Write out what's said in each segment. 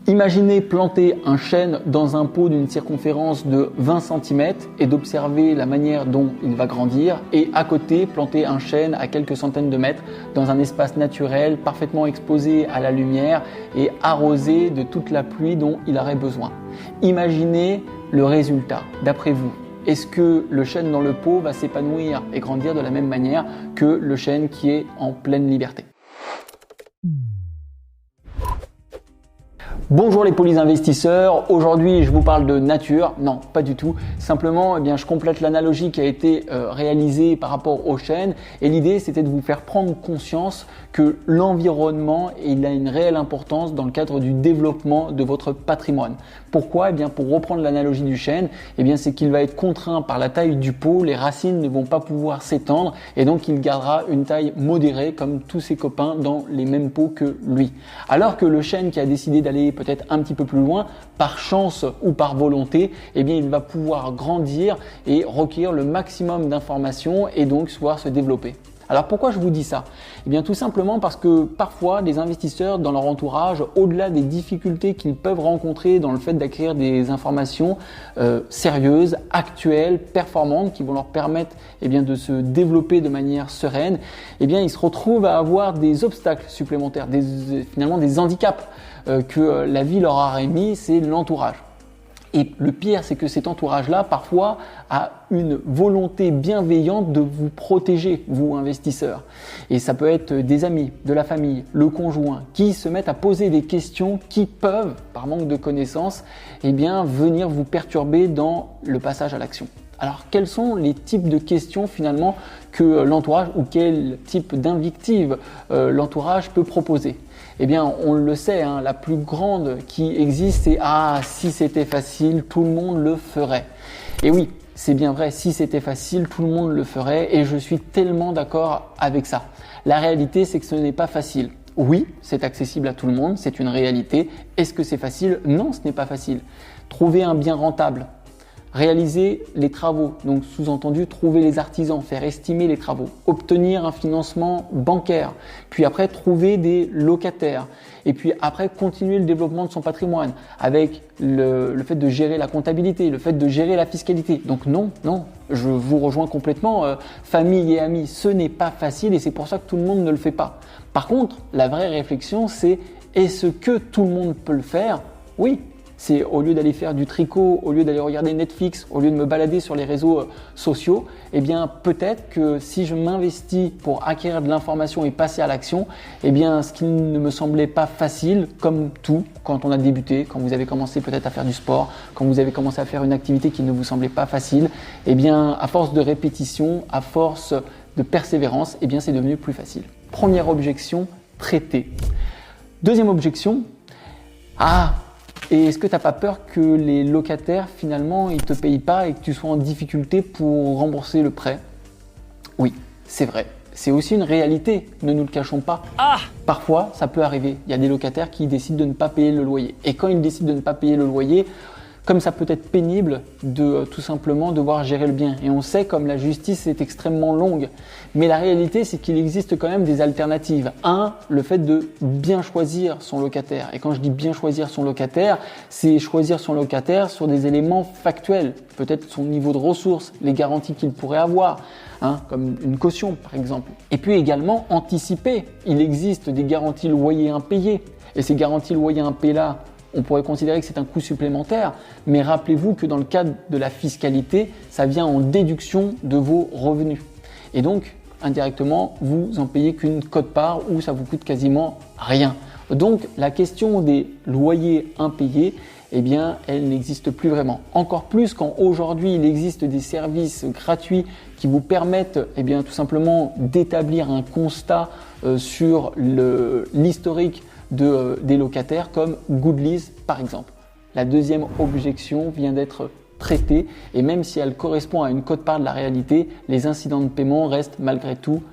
Imaginez planter un chêne dans un pot d'une circonférence de 20 cm et d'observer la manière dont il va grandir, et à côté planter un chêne à quelques centaines de mètres dans un espace naturel parfaitement exposé à la lumière et arrosé de toute la pluie dont il aurait besoin. Imaginez le résultat. D'après vous, est-ce que le chêne dans le pot va s'épanouir et grandir de la même manière que le chêne qui est en pleine liberté ? Bonjour les polyinvestisseurs, aujourd'hui je vous parle de nature, non pas du tout, simplement je complète l'analogie qui a été réalisée par rapport au chêne, et l'idée c'était de vous faire prendre conscience que l'environnement il a une réelle importance dans le cadre du développement de votre patrimoine. Pourquoi ? Pour reprendre l'analogie du chêne, c'est qu'il va être contraint par la taille du pot, les racines ne vont pas pouvoir s'étendre et donc il gardera une taille modérée comme tous ses copains dans les mêmes pots que lui. Alors que le chêne qui a décidé d'aller peut-être un petit peu plus loin, par chance ou par volonté, il va pouvoir grandir et recueillir le maximum d'informations et donc pouvoir se développer. Alors pourquoi je vous dis ça ? Tout simplement parce que parfois des investisseurs dans leur entourage, au-delà des difficultés qu'ils peuvent rencontrer dans le fait d'acquérir des informations sérieuses, actuelles, performantes, qui vont leur permettre de se développer de manière sereine, ils se retrouvent à avoir des obstacles supplémentaires, finalement des handicaps que la vie leur a émis, c'est l'entourage. Et le pire, c'est que cet entourage-là, parfois, a une volonté bienveillante de vous protéger, vous investisseurs. Et ça peut être des amis, de la famille, le conjoint, qui se mettent à poser des questions qui peuvent, par manque de connaissances, venir vous perturber dans le passage à l'action. Alors, quels sont les types de questions finalement que l'entourage ou quel type d'invictive l'entourage peut proposer ? On le sait, la plus grande qui existe, c'est « Ah, si c'était facile, tout le monde le ferait ». Et oui, c'est bien vrai, si c'était facile, tout le monde le ferait et je suis tellement d'accord avec ça. La réalité, c'est que ce n'est pas facile. Oui, c'est accessible à tout le monde, c'est une réalité. Est-ce que c'est facile ? Non, ce n'est pas facile. Trouver un bien rentable, réaliser les travaux, donc sous-entendu trouver les artisans, faire estimer les travaux, obtenir un financement bancaire, puis après trouver des locataires, et puis après continuer le développement de son patrimoine avec le fait de gérer la comptabilité, le fait de gérer la fiscalité. Donc non, je vous rejoins complètement, famille et amis, ce n'est pas facile et c'est pour ça que tout le monde ne le fait pas. Par contre, la vraie réflexion c'est est-ce que tout le monde peut le faire ? Oui. C'est au lieu d'aller faire du tricot, au lieu d'aller regarder Netflix, au lieu de me balader sur les réseaux sociaux, peut-être que si je m'investis pour acquérir de l'information et passer à l'action, ce qui ne me semblait pas facile, comme tout, quand on a débuté, quand vous avez commencé peut-être à faire du sport, quand vous avez commencé à faire une activité qui ne vous semblait pas facile, à force de répétition, à force de persévérance, c'est devenu plus facile. Première objection, traiter. Deuxième objection, et est-ce que tu n'as pas peur que les locataires, finalement, ils ne te payent pas et que tu sois en difficulté pour rembourser le prêt ? Oui, c'est vrai. C'est aussi une réalité, ne nous le cachons pas. Parfois, ça peut arriver. Il y a des locataires qui décident de ne pas payer le loyer. Et quand ils décident de ne pas payer le loyer, comme ça peut être pénible de tout simplement devoir gérer le bien. Et on sait comme la justice est extrêmement longue. Mais la réalité, c'est qu'il existe quand même des alternatives. Le fait de bien choisir son locataire. Et quand je dis bien choisir son locataire, c'est choisir son locataire sur des éléments factuels. Peut-être son niveau de ressources, les garanties qu'il pourrait avoir, comme une caution par exemple. Et puis également anticiper. Il existe des garanties loyer impayés. Et ces garanties loyer impayés-là, on pourrait considérer que c'est un coût supplémentaire, mais rappelez-vous que dans le cadre de la fiscalité, ça vient en déduction de vos revenus. Et donc, indirectement, vous en payez qu'une quote-part où ça vous coûte quasiment rien. Donc, la question des loyers impayés, elle n'existe plus vraiment. Encore plus quand aujourd'hui, il existe des services gratuits qui vous permettent tout simplement d'établir un constat sur l'historique des locataires comme Goodlease par exemple. La deuxième objection vient d'être traitée et même si elle correspond à une quote-part de la réalité, les incidents de paiement restent malgré tout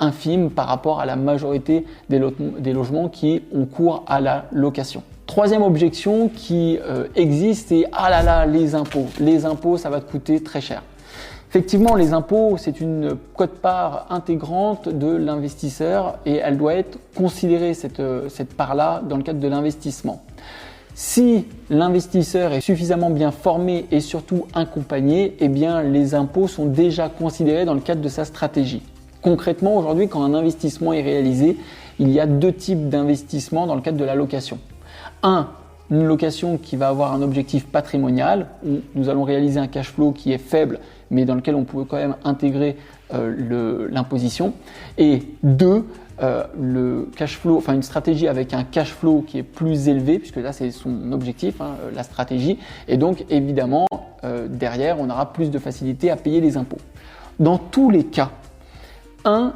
infimes par rapport à la majorité des logements qui ont cours à la location. Troisième objection qui existe, c'est les impôts. Les impôts, ça va te coûter très cher. Effectivement, les impôts, c'est une quote-part intégrante de l'investisseur et elle doit être considérée, cette part-là, dans le cadre de l'investissement. Si l'investisseur est suffisamment bien formé et surtout accompagné, eh bien les impôts sont déjà considérés dans le cadre de sa stratégie. Concrètement, aujourd'hui, quand un investissement est réalisé, il y a 2 types d'investissements dans le cadre de la location. Une location qui va avoir un objectif patrimonial, où nous allons réaliser un cash flow qui est faible, mais dans lequel on peut quand même intégrer l'imposition. Et 2, le cash flow, une stratégie avec un cash flow qui est plus élevé, puisque là c'est son objectif, la stratégie. Et donc évidemment, derrière, on aura plus de facilité à payer les impôts. Dans tous les cas,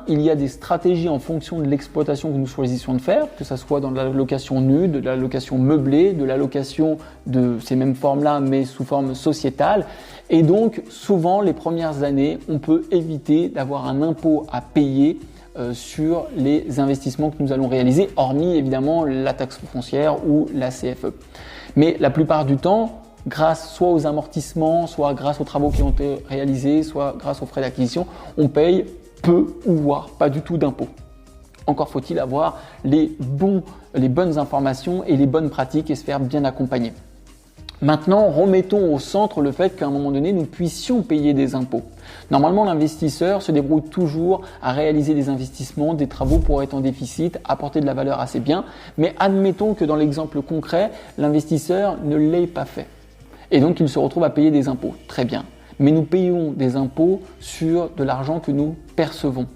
il y a des stratégies en fonction de l'exploitation que nous choisissons de faire, que ce soit dans de la location nue, de la location meublée, de la location de ces mêmes formes-là, mais sous forme sociétale. Et donc, souvent, les premières années, on peut éviter d'avoir un impôt à payer sur les investissements que nous allons réaliser, hormis évidemment la taxe foncière ou la CFE. Mais la plupart du temps, grâce soit aux amortissements, soit grâce aux travaux qui ont été réalisés, soit grâce aux frais d'acquisition, on paye peu ou voire pas du tout d'impôts. Encore faut-il avoir les bonnes informations et les bonnes pratiques et se faire bien accompagner. Maintenant, remettons au centre le fait qu'à un moment donné, nous puissions payer des impôts. Normalement, l'investisseur se débrouille toujours à réaliser des investissements, des travaux pour être en déficit, apporter de la valeur à ses biens. Mais admettons que dans l'exemple concret, l'investisseur ne l'ait pas fait. Et donc, il se retrouve à payer des impôts. Très bien. Mais nous payons des impôts sur de l'argent que nous percevons.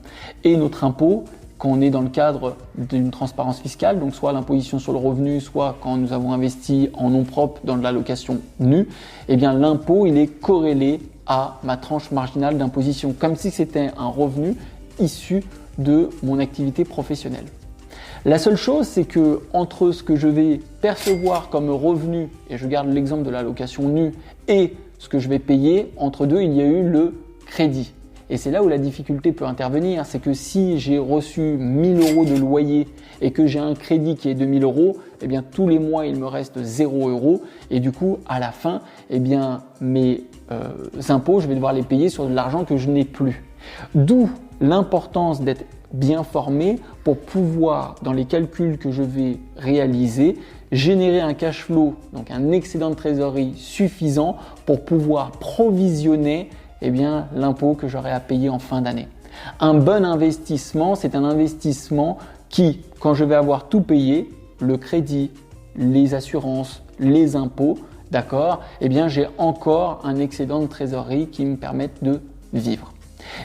Et notre impôt, quand on est dans le cadre d'une transparence fiscale, donc soit l'imposition sur le revenu, soit quand nous avons investi en nom propre dans de la location nue, eh bien l'impôt il est corrélé à ma tranche marginale d'imposition, comme si c'était un revenu issu de mon activité professionnelle. La seule chose, c'est que entre ce que je vais percevoir comme revenu, et je garde l'exemple de la location nue, et ce que je vais payer, entre deux, il y a eu le crédit. Et c'est là où la difficulté peut intervenir, c'est que si j'ai reçu 1 000 € de loyer et que j'ai un crédit qui est de 1 000 €, eh bien tous les mois il me reste 0 € et du coup à la fin, eh bien mes impôts, je vais devoir les payer sur de l'argent que je n'ai plus. D'où l'importance d'être bien formé pour pouvoir, dans les calculs que je vais réaliser, générer un cash flow, donc un excédent de trésorerie suffisant pour pouvoir provisionner l'impôt que j'aurai à payer en fin d'année. Un bon investissement, c'est un investissement qui, quand je vais avoir tout payé, le crédit, les assurances, les impôts, d'accord, j'ai encore un excédent de trésorerie qui me permette de vivre.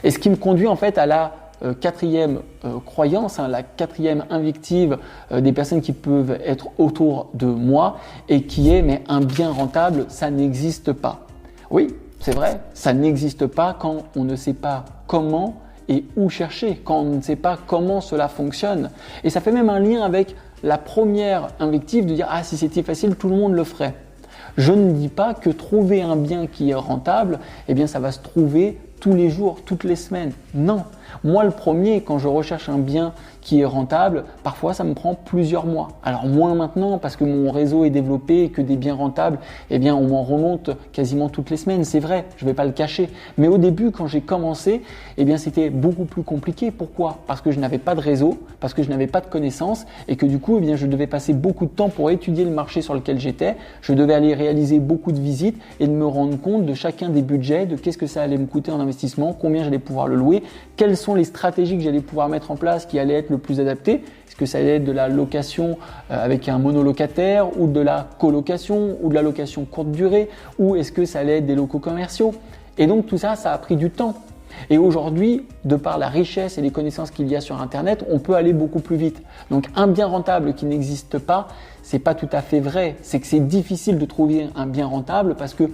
Et ce qui me conduit en fait à la quatrième croyance, la quatrième invective des personnes qui peuvent être autour de moi et qui est mais un bien rentable, ça n'existe pas. Oui, c'est vrai, ça n'existe pas quand on ne sait pas comment et où chercher, quand on ne sait pas comment cela fonctionne. Et ça fait même un lien avec la première invective de dire « Ah, si c'était facile, tout le monde le ferait ». Je ne dis pas que trouver un bien qui est rentable, ça va se trouver tous les jours, toutes les semaines. Non. Moi, le premier, quand je recherche un bien qui est rentable, parfois ça me prend plusieurs mois. Alors moins maintenant parce que mon réseau est développé et que des biens rentables, on m'en remonte quasiment toutes les semaines. C'est vrai, je ne vais pas le cacher. Mais au début, quand j'ai commencé, c'était beaucoup plus compliqué. Pourquoi ? Parce que je n'avais pas de réseau, parce que je n'avais pas de connaissances et que du coup, je devais passer beaucoup de temps pour étudier le marché sur lequel j'étais. Je devais aller réaliser beaucoup de visites et de me rendre compte de chacun des budgets, de qu'est-ce que ça allait me coûter en investissement, combien j'allais pouvoir le louer, quelles sont les stratégies que j'allais pouvoir mettre en place qui allaient être le plus adapté. Est-ce que ça allait être de la location avec un monolocataire ou de la colocation ou de la location courte durée ou est-ce que ça allait être des locaux commerciaux? Et donc tout ça, ça a pris du temps. Et aujourd'hui, de par la richesse et les connaissances qu'il y a sur Internet, on peut aller beaucoup plus vite. Donc un bien rentable qui n'existe pas, c'est pas tout à fait vrai. C'est que c'est difficile de trouver un bien rentable parce que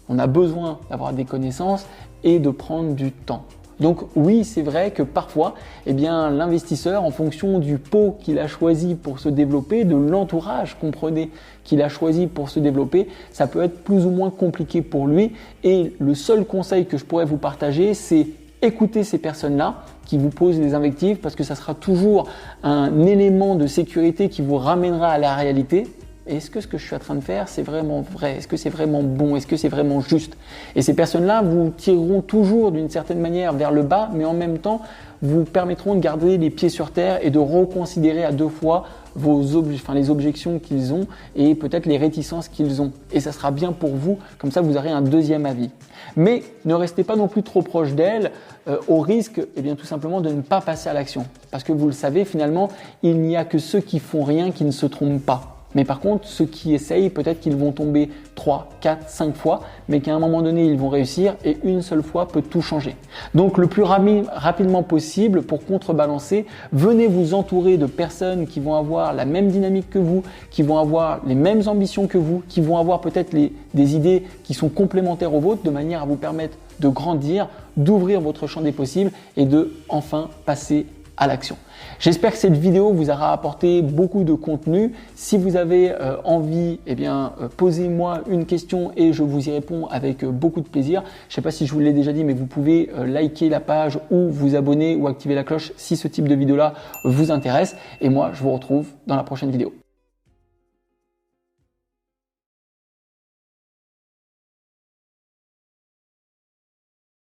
on a besoin d'avoir des connaissances et de prendre du temps. Donc oui, c'est vrai que parfois, l'investisseur, en fonction du pot qu'il a choisi pour se développer, de l'entourage, comprenez, qu'il a choisi pour se développer, ça peut être plus ou moins compliqué pour lui. Et le seul conseil que je pourrais vous partager, c'est écouter ces personnes-là qui vous posent des invectives parce que ça sera toujours un élément de sécurité qui vous ramènera à la réalité. est-ce que ce que je suis en train de faire, c'est vraiment vrai? Est-ce que c'est vraiment bon? Est-ce que c'est vraiment juste? Et ces personnes-là vous tireront toujours d'une certaine manière vers le bas, mais en même temps, vous permettront de garder les pieds sur terre et de reconsidérer à deux fois les objections qu'ils ont et peut-être les réticences qu'ils ont. Et ça sera bien pour vous, comme ça vous aurez un deuxième avis. Mais ne restez pas non plus trop proche d'elles au risque tout simplement de ne pas passer à l'action. Parce que vous le savez, finalement, il n'y a que ceux qui font rien qui ne se trompent pas. Mais par contre, ceux qui essayent, peut-être qu'ils vont tomber 3, 4, 5 fois, mais qu'à un moment donné, ils vont réussir et une seule fois peut tout changer. Donc, le plus rapidement possible, pour contrebalancer, venez vous entourer de personnes qui vont avoir la même dynamique que vous, qui vont avoir les mêmes ambitions que vous, qui vont avoir peut-être des idées qui sont complémentaires aux vôtres, de manière à vous permettre de grandir, d'ouvrir votre champ des possibles et de enfin passer à l'action. J'espère que cette vidéo vous aura apporté beaucoup de contenu. Si vous avez envie, posez-moi une question et je vous y réponds avec beaucoup de plaisir. Je ne sais pas si je vous l'ai déjà dit, mais vous pouvez liker la page ou vous abonner ou activer la cloche si ce type de vidéo-là vous intéresse. Et moi, je vous retrouve dans la prochaine vidéo.